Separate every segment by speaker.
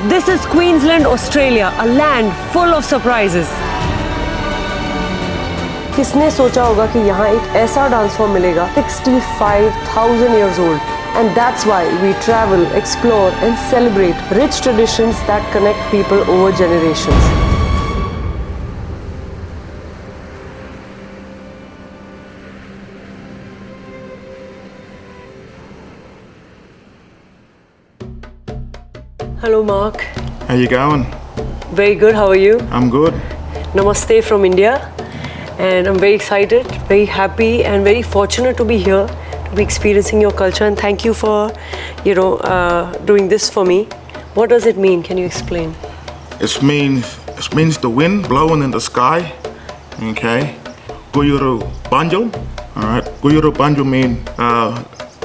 Speaker 1: This is Queensland, Australia, a land full of surprises. किसने सोचा होगा कि यहाँ एक ऐसा डांस फॉर्म मिलेगा 65,000 years old, and that's why we travel, explore and celebrate rich traditions that connect people over generations. Hello Mark.
Speaker 2: How you going?
Speaker 1: Very good, how are you?
Speaker 2: I'm good.
Speaker 1: Namaste from India, and I'm very excited, very happy and very fortunate to be here, to be experiencing your culture, and thank you for, doing this for me. What does it mean? Can you explain?
Speaker 2: It means the wind blowing in the sky. Okay. Guyuru Banjo. All right. Guyuru Banjo mean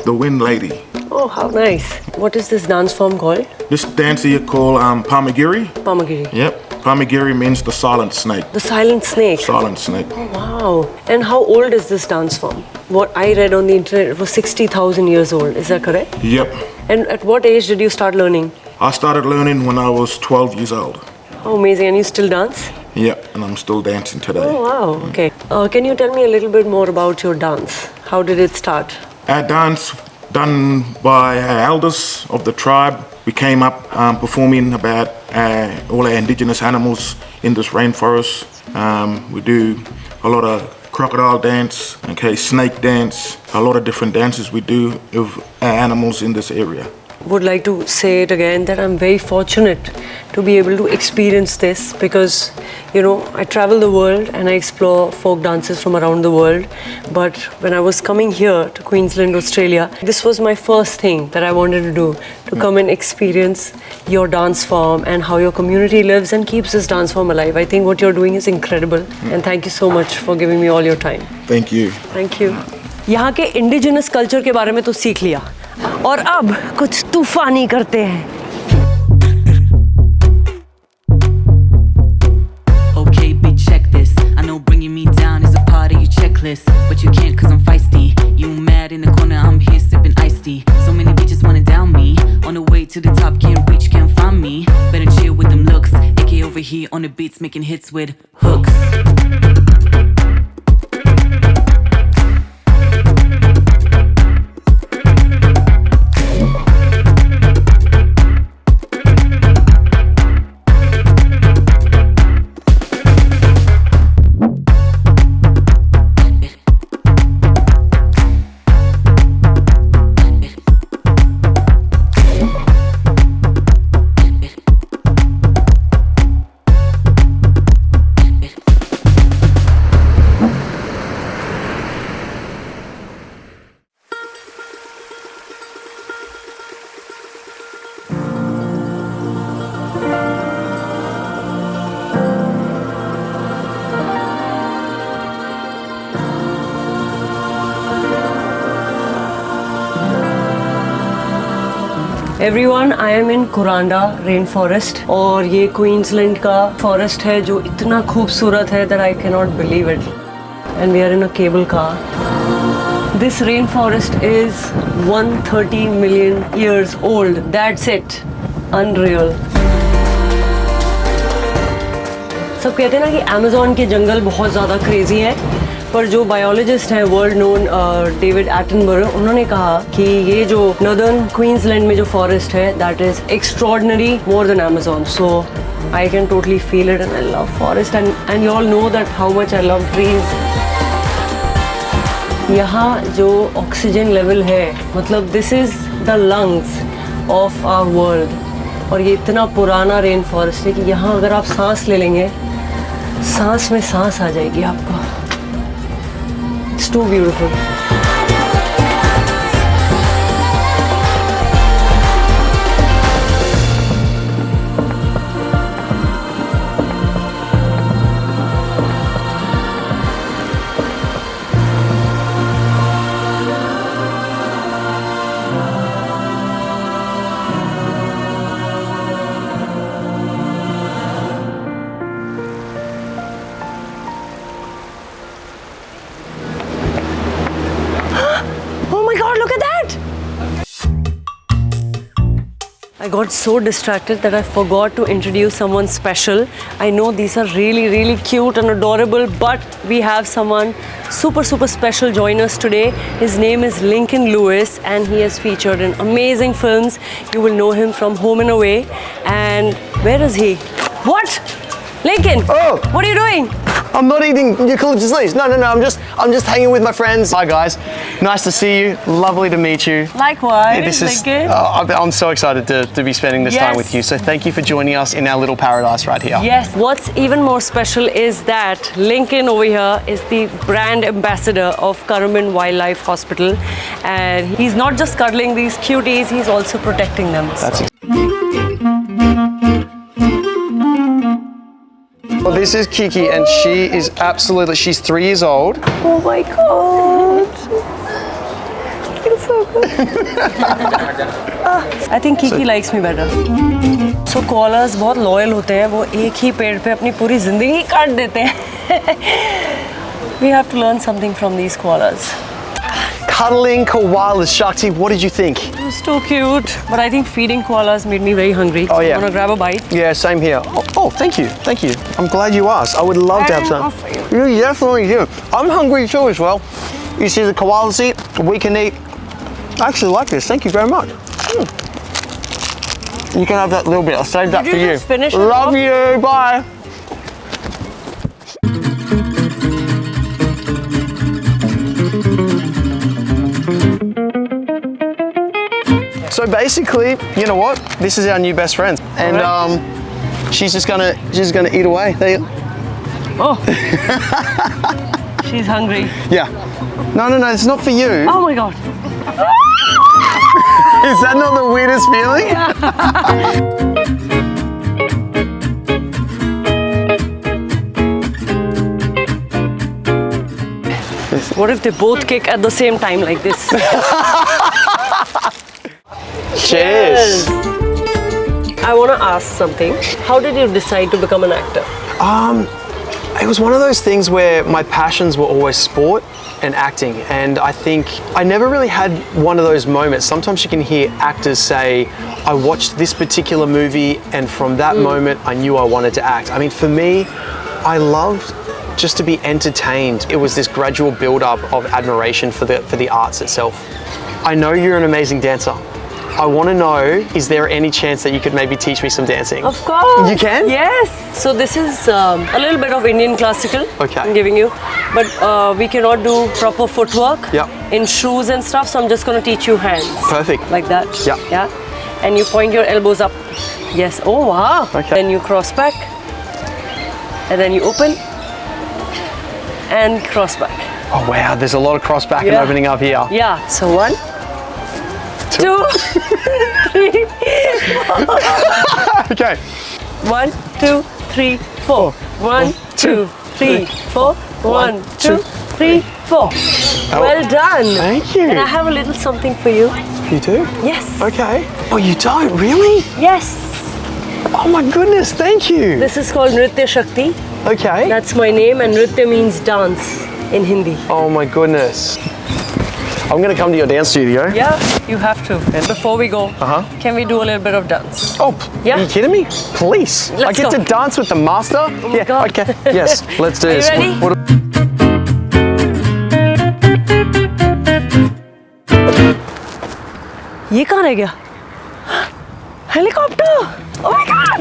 Speaker 2: the wind lady.
Speaker 1: Oh, how nice. What is this dance form called?
Speaker 2: This dance here called Pamagiri.
Speaker 1: Pamagiri.
Speaker 2: Yep. Pamagiri means the silent snake.
Speaker 1: The silent snake.
Speaker 2: Silent snake.
Speaker 1: Oh, wow. And how old is this dance form? What I read on the internet, it was 60,000 years old. Is that correct?
Speaker 2: Yep.
Speaker 1: And at what age did you start learning?
Speaker 2: I started learning when I was 12 years old.
Speaker 1: Oh, amazing. And you still dance?
Speaker 2: Yep. And I'm still dancing today.
Speaker 1: Oh, wow. Okay. Can you tell me a little bit more about your dance? How did it start?
Speaker 2: Our dance done by our elders of the tribe. We came up performing about all our indigenous animals in this rainforest. We do a lot of crocodile dance, okay, snake dance, a lot of different dances we do of our animals in this area.
Speaker 1: Would like to say it again that I'm very fortunate to be able to experience this because, I travel the world and I explore folk dances from around the world. But when I was coming here to Queensland, Australia, this was my first thing that I wanted to do, to come and experience your dance form and how your community lives and keeps this dance form alive. I think what you're doing is incredible, and thank you so much for giving me all your time.
Speaker 2: Thank you.
Speaker 1: Thank you. यहाँ के indigenous culture के बारे में तो सीख लिया, और अब कुछ तूफानी करते हैं.
Speaker 3: Okay, bitch, check this. I know bringing me down is a part of your checklist, but you can't 'cause I'm feisty. You mad in the corner, I'm here sipping iced tea. So many bitches wanna down me. On the way to the top, can't reach, can't find me. Better chill with them looks. AK over here on the beats, making hits with hooks.
Speaker 1: Everyone, I am in Kuranda rain forest, और ये Queensland का forest है जो इतना खूबसूरत है that I cannot believe it. And we are in a cable car. This rainforest is 130 million years old. That's it. Unreal. सब कहते हैं ना कि अमेज़न के जंगल बहुत ज़्यादा क्रेजी हैं, पर जो बायोलॉजिस्ट हैं वर्ल्ड नोन डेविड एटनबरो, उन्होंने कहा कि ये जो नॉर्दर्न क्वींसलैंड में जो फॉरेस्ट है that is extraordinary more than Amazon. So I can totally feel it and I love forest and you all know that how much I love trees. यहाँ जो ऑक्सीजन लेवल है, मतलब this is the lungs of our world. और ये इतना पुराना rain forest है कि यहाँ अगर आप सांस ले लेंगे, सांस में सांस आ जाएगी आपको. It's too beautiful. I got so distracted that I forgot to introduce someone special. I know these are really, really cute and adorable, but we have someone super, super special join us today. His name is Lincoln Lewis, and he has featured in amazing films. You will know him from Home and Away. And where is he? What? Lincoln!
Speaker 4: Oh!
Speaker 1: What are you doing?
Speaker 4: I'm not eating eucalyptus leaves. No. I'm just hanging with my friends. Hi guys, nice to see you. Lovely to meet you.
Speaker 1: Likewise, Lincoln.
Speaker 4: I'm so excited to be spending this time
Speaker 1: Yes.
Speaker 4: with you. So thank you for joining us in our little paradise right here.
Speaker 1: Yes, what's even more special is that Lincoln over here is the brand ambassador of Karaman Wildlife Hospital, and he's not just cuddling these cuties, he's also protecting them.
Speaker 4: That's Well, this is Kiki, and she is she's 3 years old.
Speaker 1: Oh my god! Feels so good. I think Kiki likes me better. So koalas बहुत loyal होते हैं, वो एक ही पेड़ पे अपनी पूरी जिंदगी काट देते हैं. We have to learn something from these koalas.
Speaker 4: Cuddling koalas. Shakti, what did you think?
Speaker 1: It was too cute, but I think feeding koalas made me very hungry.
Speaker 4: Oh, yeah.
Speaker 1: I'm gonna grab a bite.
Speaker 4: Yeah, same here. Oh, thank you. I'm glad you asked. I would love to have
Speaker 1: I
Speaker 4: some.
Speaker 1: offer you.
Speaker 4: You definitely do. I'm hungry too as well. You see the koalas eat, we can eat. I actually like this. Thank you very much. You can have that little bit. I'll save that
Speaker 1: Did
Speaker 4: for
Speaker 1: you
Speaker 4: you.
Speaker 1: just finish it
Speaker 4: Love
Speaker 1: off?
Speaker 4: you. Bye. So basically, you know what? This is our new best friend, and she's just gonna eat away. There you.
Speaker 1: Oh, she's hungry.
Speaker 4: Yeah. No, it's not for you.
Speaker 1: Oh my god.
Speaker 4: Is that not the weirdest feeling?
Speaker 1: What if they both kick at the same time like this?
Speaker 4: Cheers.
Speaker 1: I want to ask something. How did you decide to become an actor?
Speaker 4: It was one of those things where my passions were always sport and acting, and I think I never really had one of those moments. Sometimes you can hear actors say, I watched this particular movie and from that moment I knew I wanted to act. I mean, for me, I loved just to be entertained. It was this gradual build-up of admiration for the arts itself. I know you're an amazing dancer. I want to know, is there any chance that you could maybe teach me some dancing?
Speaker 1: Of course.
Speaker 4: You can?
Speaker 1: Yes. So this is a little bit of Indian classical.
Speaker 4: Okay.
Speaker 1: I'm giving you, but we cannot do proper footwork
Speaker 4: Yep.
Speaker 1: in shoes and stuff. So I'm just going to teach you hands.
Speaker 4: Perfect.
Speaker 1: Like that.
Speaker 4: Yep.
Speaker 1: Yeah. And you point your elbows up. Yes. Oh wow.
Speaker 4: Okay.
Speaker 1: Then you cross back, and then you open and cross back.
Speaker 4: Oh wow, there's a lot of cross back and
Speaker 1: Yeah.
Speaker 4: opening up here.
Speaker 1: Yeah. So 1, 2, 3.
Speaker 4: Okay.
Speaker 1: 1, 2, 3, 4. 1, 2, 3, 4. 1, 2, 3, 4. Well done.
Speaker 4: Thank you.
Speaker 1: And I have a little something for you.
Speaker 4: You do?
Speaker 1: Yes.
Speaker 4: Okay. Oh, you don't? Really?
Speaker 1: Yes.
Speaker 4: Oh my goodness, thank you.
Speaker 1: This is called Nritya Shakti.
Speaker 4: Okay.
Speaker 1: That's my name, and Nritya means dance in Hindi.
Speaker 4: Oh my goodness. I'm gonna come to your dance studio.
Speaker 1: Yeah, you have to. And before we go, can we do a little bit of dance?
Speaker 4: Oh,
Speaker 1: Yeah.
Speaker 4: are you kidding me? Please. I
Speaker 1: Let's
Speaker 4: get
Speaker 1: go.
Speaker 4: to dance with the master?
Speaker 1: my
Speaker 4: Yeah,
Speaker 1: God.
Speaker 4: okay. Yes, let's do
Speaker 1: Are you
Speaker 4: this.
Speaker 1: ready? ये कहाँ रह गया? Helicopter! Oh my God!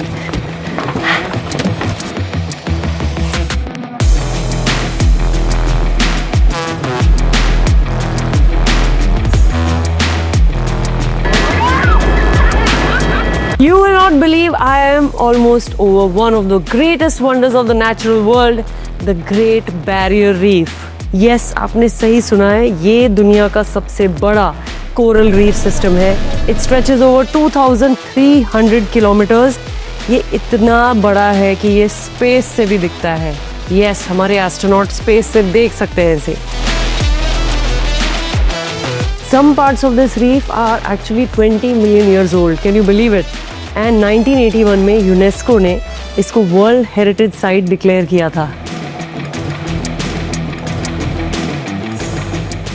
Speaker 1: You will not believe I am almost over one of the greatest wonders of the natural world, the Great Barrier Reef. Yes, आपने सही सुना है, ये दुनिया का सबसे बड़ा कोरल रीफ सिस्टम है. It stretches over 2,300 kilometers. ये इतना बड़ा है कि ये स्पेस से भी दिखता है. Yes, हमारे एस्ट्रोनॉट स्पेस से देख सकते हैं इसे. Some parts of this reef are actually 20 million years old. Can you believe it? And 1981 में यूनेस्को ने इसको वर्ल्ड हेरिटेज साइट डिक्लेयर किया था.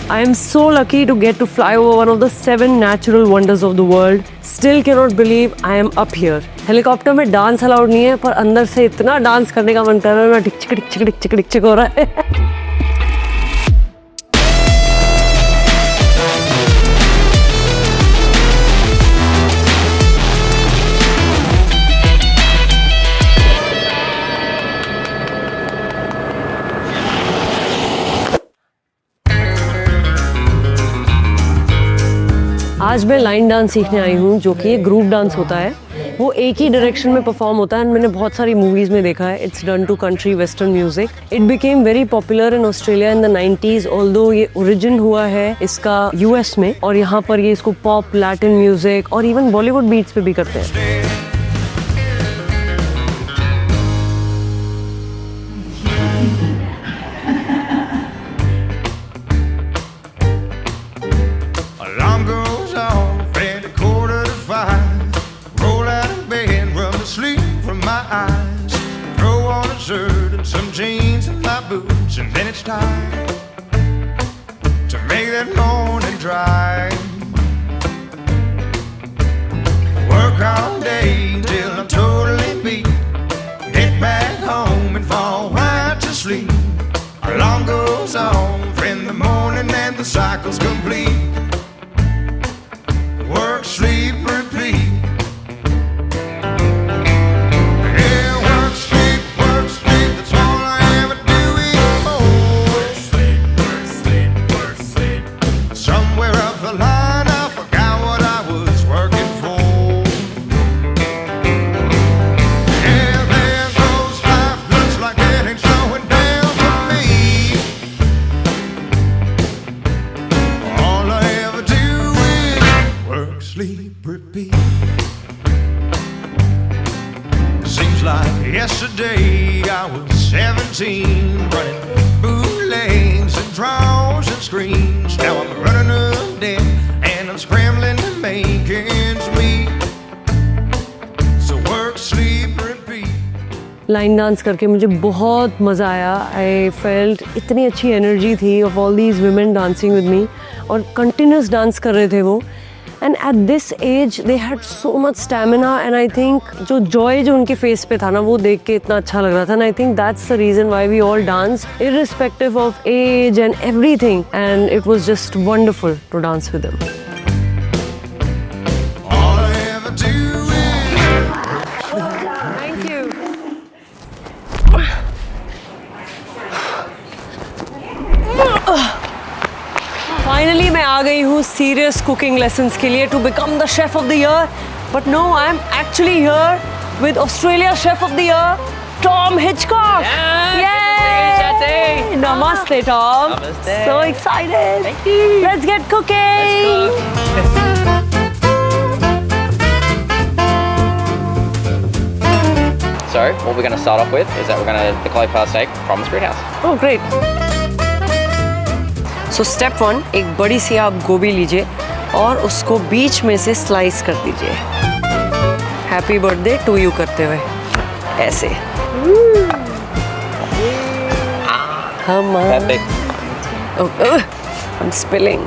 Speaker 1: I am so lucky to get to fly over one of the 7 natural wonders of the world. Still cannot believe I am up here. Helicopter में dance allowed नहीं है, पर अंदर से इतना dance करने का मन कर रहा है ना, टिक चिक टिक चिक टिक चिक टिक चिक हो रहा है. आज मैं लाइन डांस सीखने आई हूँ, जो कि एक ग्रुप डांस होता है. वो एक ही डायरेक्शन में परफॉर्म होता है. मैंने बहुत सारी मूवीज में देखा है. It's done to country western music. It became very popular in Australia in the 90s, although ये ओरिजिन हुआ है इसका यूएस में, और यहाँ पर ये इसको पॉप, लैटिन म्यूजिक और इवन बॉलीवुड बीट्स पे भी करते हैं.
Speaker 5: And then it's time to make that morning drive. Work all day till I'm totally beat. Get back home and fall right to sleep. Alarm goes off in the morning and the cycle's complete. Work, sleep, repeat. Yesterday I was 17, running bootlegs and draws and screens. Now I'm running up debt and I'm scrambling to make ends meet. So work, sleep, repeat.
Speaker 1: Line dance करके मुझे बहुत मज़ा आया. I felt इतनी अच्छी energy थी of all these women dancing with me, और continuous dance कर रहे थे वो. And at this age they had so much stamina, and I think जो जॉय जो उनके फेस पे था ना, वो देख के इतना अच्छा लग रहा था. And I think that's the reason why we all dance irrespective of age and everything, and it was just wonderful to dance with them. Finally मैं आ गई हूँ सीरियस कुकिंग लेसन्स के लिए, to become the chef of the year. But no, I am actually here with Australia chef of the year, Tom Hitchcock. Yay! Namaste, Tom.
Speaker 6: Namaste.
Speaker 1: So excited.
Speaker 6: Thank you.
Speaker 1: Let's get cooking.
Speaker 6: So what we're going to start off with is that we're going to the cauliflower steak from the Spirit House.
Speaker 1: Oh, great. So step 1, एक बड़ी सी आप गोभी लीजिए और उसको बीच में से slice कर दीजिए. हैप्पी बर्थडे टू यू करते हुए ऐसे.
Speaker 6: Perfect.
Speaker 1: Oh, I'm spilling.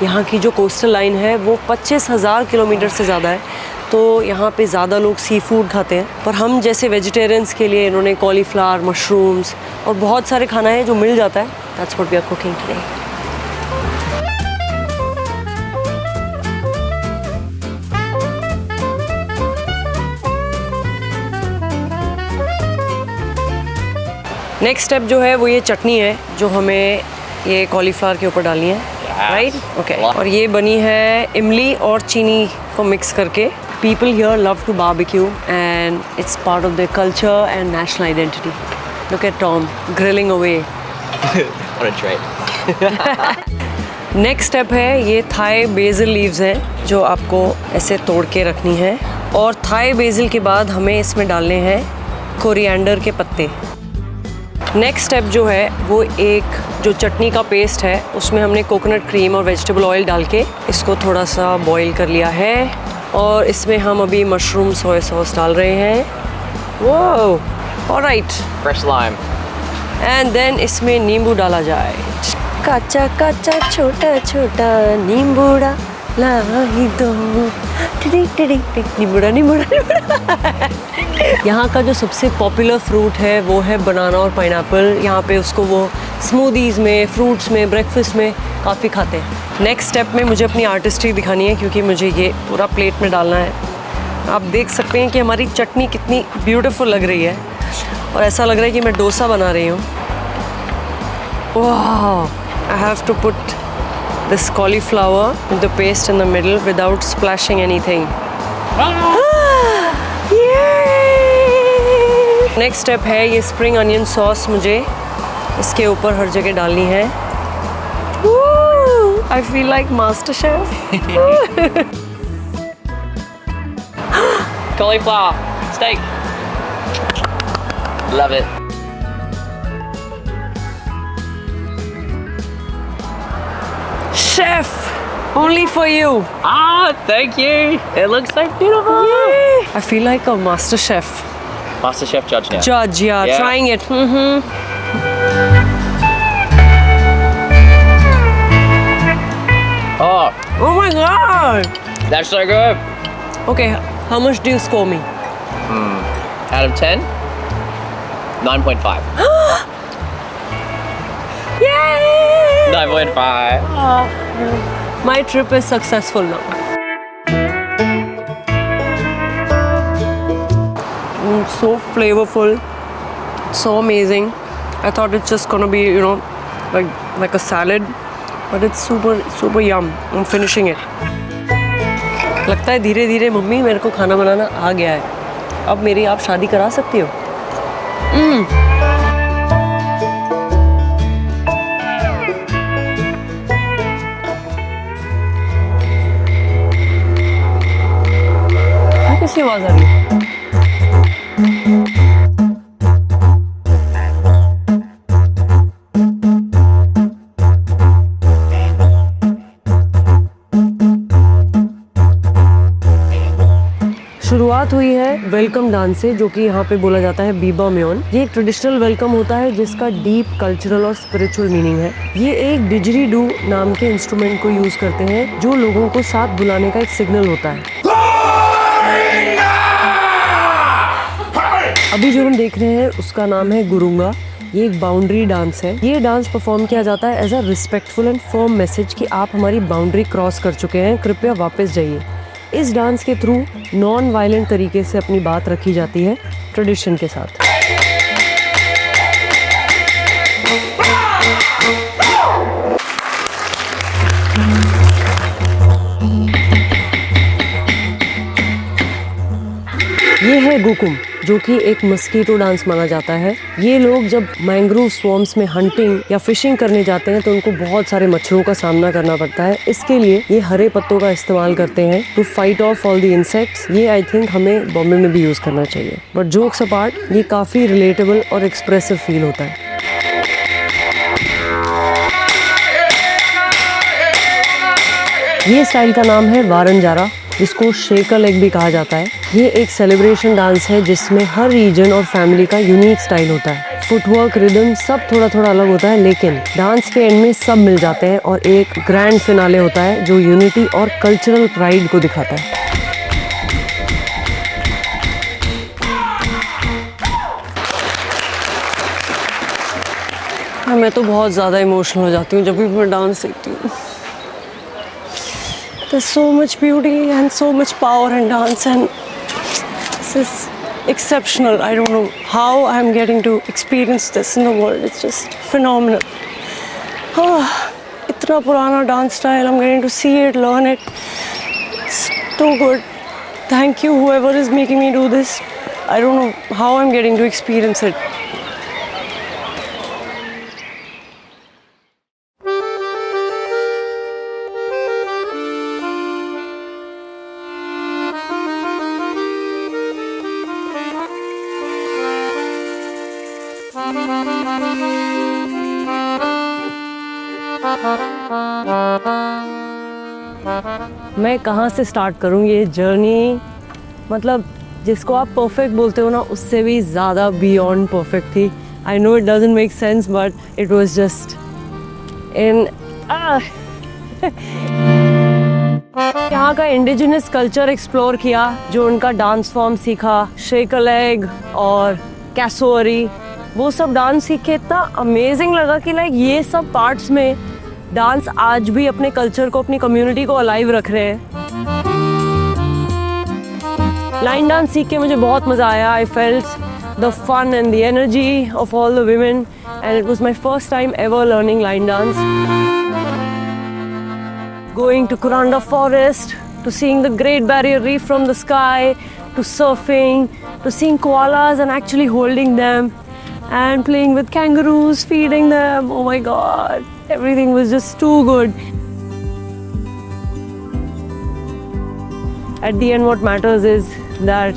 Speaker 1: यहाँ की जो कोस्टल लाइन है वो 25,000 किलोमीटर से ज़्यादा है, तो यहाँ पे ज़्यादा लोग सी फूड खाते हैं. पर हम जैसे वेजिटेरियंस के लिए इन्होंने कॉलीफ्लावर, मशरूम्स और बहुत सारे खाना है जो मिल जाता है. That's what we are cooking today. Next step जो है वो ये चटनी है जो हमें ये कॉलीफ्लावर के ऊपर डालनी है. Right, okay. और ये बनी है इमली और चीनी को मिक्स करके. People here love to barbecue and it's part of their culture and national identity. Look at Tom grilling away.
Speaker 6: What a treat.
Speaker 1: Next step है ये थाई बेसिल लीव्स हैं जो आपको ऐसे तोड़ के रखनी है. और थाई बेसिल के बाद हमें इसमें डालने हैं कोरिएंडर के पत्ते. नेक्स्ट स्टेप जो है वो एक जो चटनी का पेस्ट है उसमें हमने कोकोनट क्रीम और वेजिटेबल ऑयल डाल के इसको थोड़ा सा बॉईल कर लिया है. और इसमें हम अभी मशरूम सोया सॉस डाल रहे हैं. वो alright,
Speaker 6: Fresh lime.
Speaker 1: And then इसमें नींबू डाला जाए। कच्चा कच्चा छोटा छोटा नींबूड़ा लाई दो, नींबूड़ा नींबूड़ा नींबूड़ा। यहाँ का जो सबसे पॉपुलर फ्रूट है वो है बनाना और पाइनएप्पल। यहाँ पे उसको वो स्मूदीज़ में, फ्रूट्स में, ब्रेकफास्ट में काफ़ी खाते हैं। नेक्स्ट स्टेप में मुझे अपनी आर्टिस्ट्री दिखानी है क्योंकि मुझे ये पूरा प्लेट में डालना है। आप देख सकते हैं कि हमारी चटनी कितनी ब्यूटीफुल लग रही है और ऐसा लग रहा है कि मैं डोसा बना रही हूँ। वाह, I have to put this cauliflower with the paste in the middle without splashing anything. Next step है ये स्प्रिंग अनियन सॉस, मुझे इसके ऊपर हर जगह डालनी है। I feel like master chef.
Speaker 6: Cauliflower steak. Love it.
Speaker 1: Chef, only for you.
Speaker 6: Ah, thank you. It looks so beautiful.
Speaker 1: I feel like a master chef.
Speaker 6: Master Chef judge now.
Speaker 1: Judge, yeah,
Speaker 6: Yeah.
Speaker 1: trying it.
Speaker 6: Oh,
Speaker 1: Oh my god.
Speaker 6: that's so good.
Speaker 1: Okay, how much do you score me?
Speaker 6: Out of 10, 9.5.
Speaker 1: Yay!
Speaker 6: 9.5.
Speaker 1: My trip is successful now. So flavorful, so amazing. I thought it's just gonna be, you know, like a salad, but it's super yum. I'm finishing it. लगता है धीरे धीरे mummy मेरे को खाना बनाना आ गया है। अब मेरी आप शादी करा सकती हो। किसकी आवाज आ रही है? शुरुआत हुई है वेलकम डांस से, जो कि यहाँ पे बोला जाता है बीबा म्योन। ये एक ट्रेडिशनल वेलकम होता है जिसका डीप कल्चरल और स्पिरिचुअल मीनिंग है। ये एक डिजरीडू नाम के इंस्ट्रूमेंट को यूज करते हैं जो लोगों को साथ बुलाने का एक सिग्नल होता है। अभी जो हम देख रहे हैं उसका नाम है गुरुंगा। ये एक बाउंड्री डांस है। ये डांस परफॉर्म किया जाता है as a respectful and firm message कि आप हमारी बाउंड्री क्रॉस कर चुके हैं, कृपया वापस जाइए। इस डांस के थ्रू नॉन वायलेंट तरीके से अपनी बात रखी जाती है ट्रेडिशन के साथ। ये है गुकुम, जो कि एक मस्कीटो डांस माना जाता है। ये लोग जब मैंग्रोव स्वॉर्म्स में हंटिंग या फिशिंग करने जाते हैं तो उनको बहुत सारे मच्छरों का सामना करना पड़ता है। इसके लिए ये हरे पत्तों का इस्तेमाल करते हैं to fight off all the insects. ये आई थिंक हमें बॉम्बे में भी यूज करना चाहिए। बट जोक्स अपार्ट, ये काफी रिलेटेबल और एक्सप्रेसिव फील होता है। ये स्टाइल का नाम है वारंजारा, जिसको शेकर लेग भी कहा जाता है। ये एक सेलिब्रेशन डांस है जिसमें हर रीजन और फैमिली का यूनिक स्टाइल होता है। फुटवर्क, रिदम सब थोड़ा थोड़ा अलग होता है, लेकिन डांस के एंड में सब मिल जाते हैं और एक ग्रैंड फिनाले होता है जो यूनिटी और कल्चरल प्राइड को दिखाता है। मैं तो बहुत ज़्यादा इमोशनल हो जाती हूँ जब भी मैं डांस देखती हूँ। There's so much beauty and so much power in dance, and this is exceptional. I don't know how I'm getting to experience this in the world. It's just phenomenal. इतना पुराना dance style, I'm getting to see it, learn it. It's too good. Thank you, whoever is making me do this. I don't know how I'm getting to experience it. मैं कहाँ से start करूँ ये journey? मतलब जिसको आप perfect बोलते हो ना, उससे भी ज़्यादा बियॉन्ड परफेक्ट थी. I know it doesn't make sense but it was just in. यहाँ का इंडिजिनस कल्चर एक्सप्लोर किया, जो उनका डांस फॉर्म सीखा, शेक अ लेग और कैसोरी, वो सब डांस सीख के इतना अमेजिंग लगा कि लाइक ये सब पार्ट्स में डांस आज भी अपने कल्चर को, अपनी कम्युनिटी को अलाइव रख रहे हैं. लाइन डांस सीख के मुझे बहुत मज़ा आया. I felt the fun and the energy of all the women and it was my first time ever learning line dance. Going to Kuranda Forest, to seeing the Great Barrier Reef from the sky, to surfing, to seeing koalas and actually holding them, and playing with kangaroos, feeding them. Oh my God, everything was just too good. At the end, what matters is that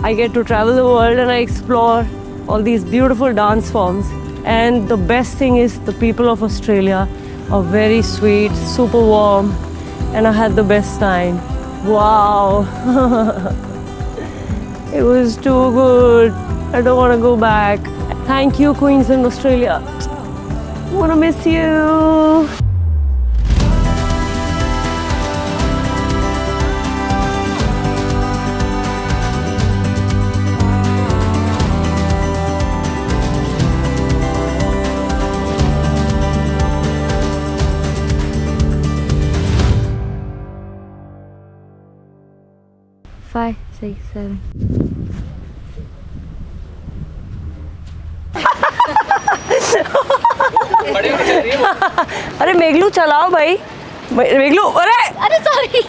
Speaker 1: I get to travel the world and I explore all these beautiful dance forms. And the best thing is the people of Australia are very sweet, super warm, and I had the best time. Wow. It was too good. I don't want to go back. Thank you, Queensland, Australia. I want to miss you.
Speaker 7: Five, 6, 7.
Speaker 1: अरे मेघलू चलाओ भाई. मेघलू,
Speaker 7: अरे sorry.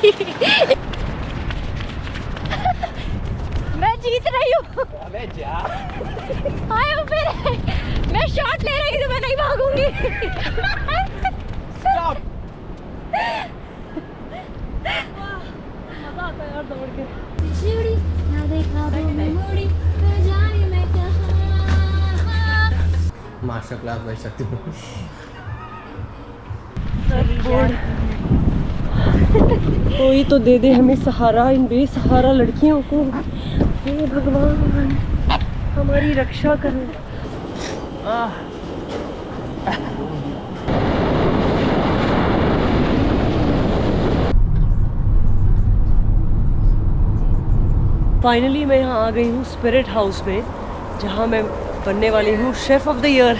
Speaker 7: मैं जीत रही हूँ. आए हो फिर. मैं शॉट ले रही थी, मैं नहीं भागूंगी. मजा आता है यार दौड़ के.
Speaker 8: मास्टर क्लास बैठ सकती हूँ.
Speaker 1: कोई तो दे दे हमें सहारा, इन बेसहारा लड़कियों को. हे भगवान, हमारी रक्षा करो. फाइनली मैं यहाँ आ गई हूँ स्पिरिट हाउस में, जहाँ मैं बनने वाली हूँ शेफ ऑफ द ईयर.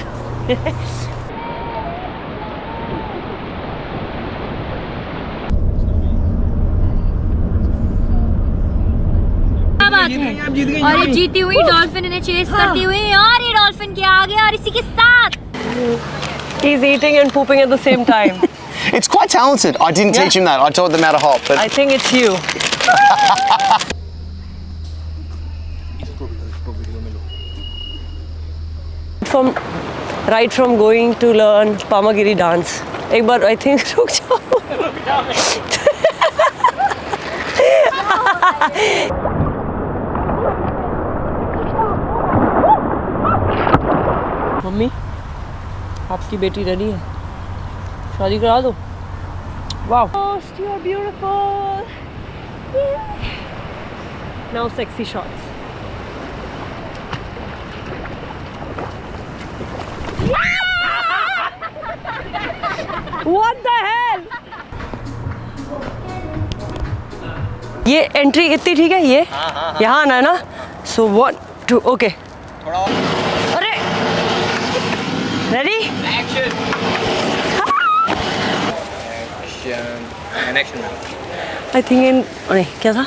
Speaker 7: क्या बात है. और ये जीती हुई डॉल्फिन इन्हें चेस करती हुई, और ये डॉल्फिन के आगे और इसी के साथ.
Speaker 1: He's eating and pooping at the same time.
Speaker 4: It's quite talented. I didn't teach him that. I taught them how to hop. But
Speaker 1: I think it's you. Right from going to learn Pamagiri dance. एक बार I think रुक जाओ. Mummy, आपकी बेटी ready है, शादी करा दो. Wow. You are beautiful. Now sexy shots. What the hell? ये एंट्री इतनी ठीक है. ये यहाँ आना है ना. So 1, 2, okay. अरे ready?
Speaker 6: Action. Action.
Speaker 1: I think in नहीं क्या था.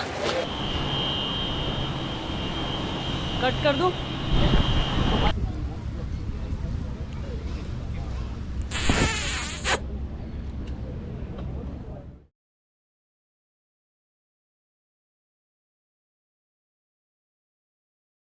Speaker 1: कट कर दूँ.